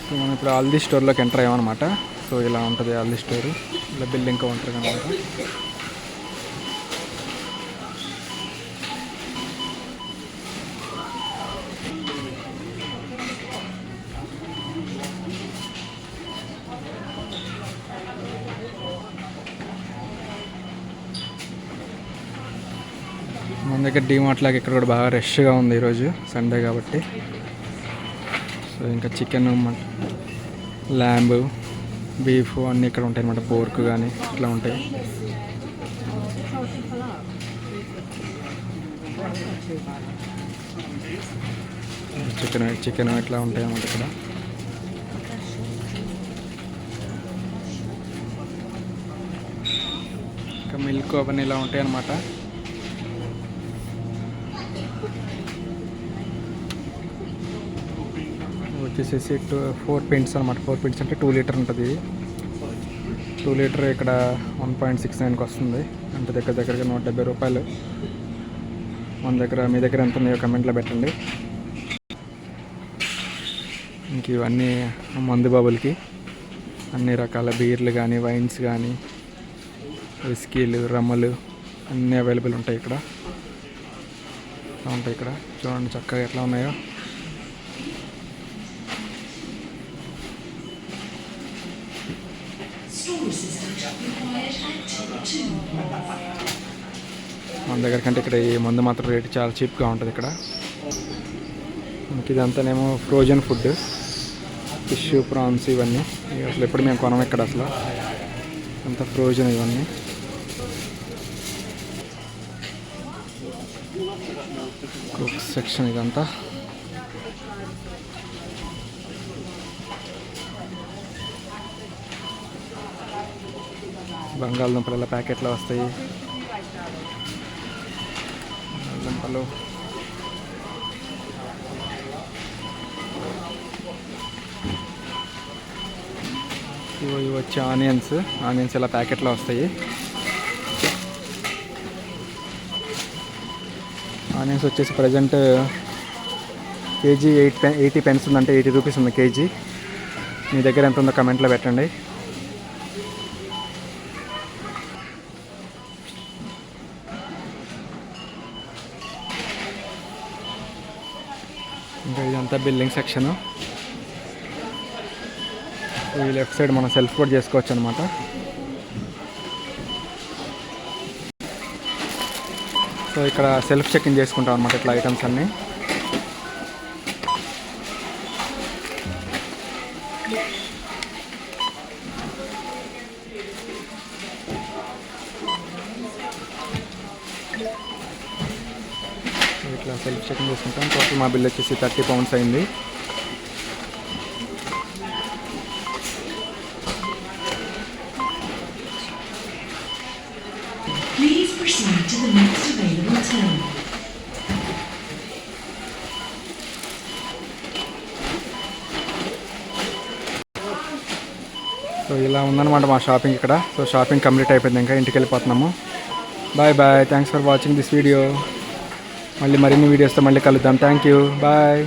So మనం ఇప్పుడు ఆల్దీ స్టోర్లోకి enter అయ్యామన్నమాట. So ఇలా ఉంటుంది ఆల్దీ స్టోరు, ఇలా బిల్డింగ్ కౌంటర్ అనమాట. మన దగ్గర డీమార్ట్ లాగా ఇక్కడ కూడా బాగా రష్గా ఉంది ఈరోజు సండే కాబట్టి. సో ఇంకా చికెన్, ల్యాంబ్, బీఫ్ అన్నీ ఇక్కడ ఉంటాయి అన్నమాట. పోర్క్ కానీ ఇట్లా ఉంటాయి. చికెన్ ఇట్లా ఉంటాయి అన్నమాట ఇక్కడ. ఇంకా మిల్క్ అవన్నీ ఇలా ఉంటాయి అన్నమాట. వచ్చేసేసి 4 pints అనమాట. 4 pints అంటే 2 లీటర్ ఉంటుంది. 2 లీటర్ ఇక్కడ 1.69కి వస్తుంది. అంటే దగ్గరగా 170 రూపాయలు. మన దగ్గర, మీ దగ్గర ఎంత ఉన్నాయో కమెంట్లో పెట్టండి. ఇంక ఇవన్నీ మందు బాబులకి అన్ని రకాల బీర్లు కానీ, వైన్స్ కానీ, విస్కీలు, రమ్మలు అన్నీ అవైలబుల్ ఉంటాయి ఇక్కడ. ఉంటాయి ఇక్కడ చూడండి చక్కగా ఎట్లా ఉన్నాయో. మన దగ్గర కంటే ఇక్కడ ఈ మందు మాత్రం రేటు చాలా చీప్గా ఉంటుంది ఇక్కడ. ఇదంతానేమో ఫ్రోజన్ ఫుడ్, ఫిష్, ప్రాన్స్ ఇవన్నీ. అసలు ఎప్పుడు మేము కొనం ఇక్కడ, అసలు అంత ఫ్రోజన్ ఇవన్నీ. కుక్ సెక్షన్ ఇదంతా. బంగాళదుంపలు ఇలా ప్యాకెట్లో వస్తాయి. బంగాళదుంపలు, ఇవి వచ్చి ఆనియన్స్ ఇలా ప్యాకెట్లో వస్తాయి. ఆనియన్స్ వచ్చేసి ప్రజెంట్ కేజీ 80 pence ఉందంటే 80 రూపీస్ ఉంది కేజీ. మీ దగ్గర ఎంత ఉందో కమెంట్లో పెట్టండి. ఇంకా ఇదంతా బిల్లింగ్ సెక్షను. ఈ లెఫ్ట్ సైడ్ మనం సెల్ఫ్ కూడా చేసుకోవచ్చు అనమాట. సో ఇక్కడ సెల్ఫ్ చెక్ ఇన్ చేసుకుంటాం అనమాట ఇట్లా ఐటమ్స్ అన్నీ. ఇట్లా సెల్ఫ్ చెక్ ఇన్ చేసుకుంటాం. టోటల్ మా బిల్ వచ్చేసి 30 pounds అయింది. సో ఇలా ఉందన్నమాట మా షాపింగ్ ఇక్కడ. సో షాపింగ్ కంప్లీట్ అయిపోయింది, ఇంకా ఇంటికి వెళ్ళిపోతున్నాము. Bye bye, thanks for watching this video. మళ్ళీ మరిన్ని వీడియోస్తో మళ్ళీ కలుద్దాం. Thank you, bye.